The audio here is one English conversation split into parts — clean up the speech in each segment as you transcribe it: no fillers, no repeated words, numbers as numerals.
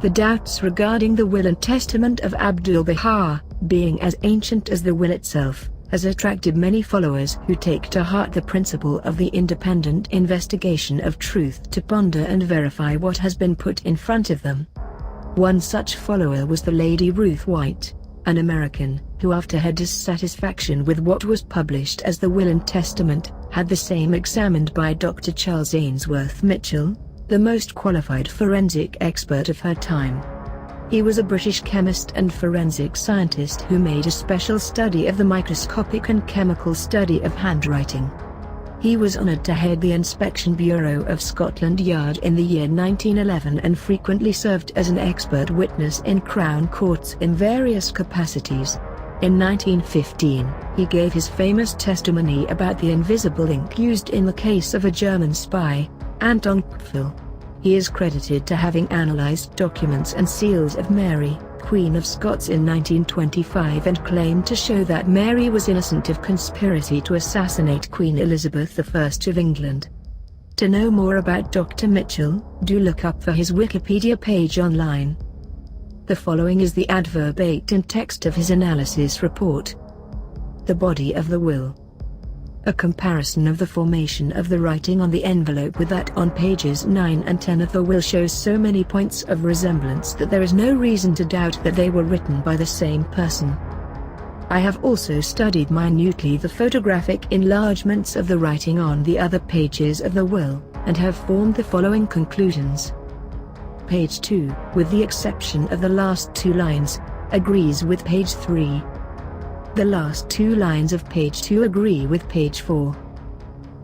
The doubts regarding the will and testament of Abdu'l Baha, being as ancient as the will itself, has attracted many followers who take to heart the principle of the independent investigation of truth to ponder and verify what has been put in front of them. One such follower was the Lady Ruth White, an American, who after her dissatisfaction with what was published as the will and testament, had the same examined by Dr. Charles Ainsworth Mitchell, the most qualified forensic expert of her time. He was a British chemist and forensic scientist who made a special study of the microscopic and chemical study of handwriting. He was honoured to head the Inspection Bureau of Scotland Yard in the year 1911 and frequently served as an expert witness in Crown Courts in various capacities. In 1915, he gave his famous testimony about the invisible ink used in the case of a German spy, Anton Kuepferle. He is credited to having analyzed documents and seals of Mary, Queen of Scots in 1925 and claimed to show that Mary was innocent of conspiracy to assassinate Queen Elizabeth I of England. To know more about Dr. Mitchell, do look up for his Wikipedia page online. The following is the verbatim text of his analysis report. The body of the will. A comparison of the formation of the writing on the envelope with that on pages 9 and 10 of the will shows so many points of resemblance that there is no reason to doubt that they were written by the same person. I have also studied minutely the photographic enlargements of the writing on the other pages of the will, and have formed the following conclusions. Page 2, with the exception of the last 2 lines, agrees with page 3. The last 2 lines of page 2 agree with page 4.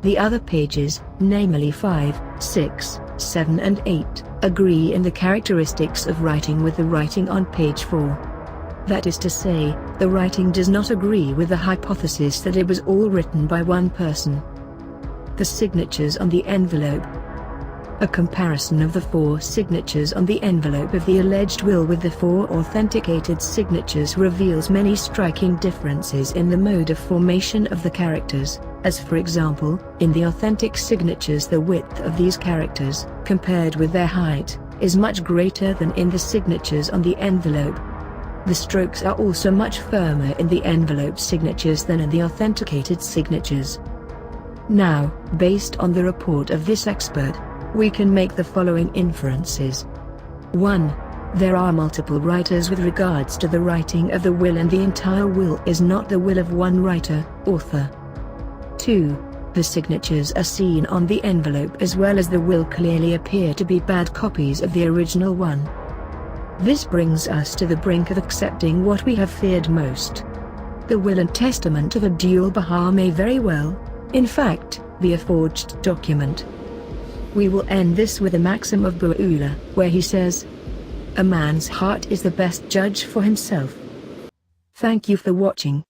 The other pages, namely 5, 6, 7 and 8, agree in the characteristics of writing with the writing on page 4. That is to say, the writing does not agree with the hypothesis that it was all written by one person. The signatures on the envelope. A comparison of the 4 signatures on the envelope of the alleged will with the 4 authenticated signatures reveals many striking differences in the mode of formation of the characters, as for example, in the authentic signatures the width of these characters, compared with their height, is much greater than in the signatures on the envelope. The strokes are also much firmer in the envelope signatures than in the authenticated signatures. Now, based on the report of this expert, we can make the following inferences. 1. There are multiple writers with regards to the writing of the will, and the entire will is not the will of one writer, author. 2. The signatures are seen on the envelope as well as the will clearly appear to be bad copies of the original one. This brings us to the brink of accepting what we have feared most. The will and testament of Abdu'l Baha may very well, in fact, be a forged document. We will end this with a maxim of Baha'u'llah, where he says, "A man's heart is the best judge for himself." Thank you for watching.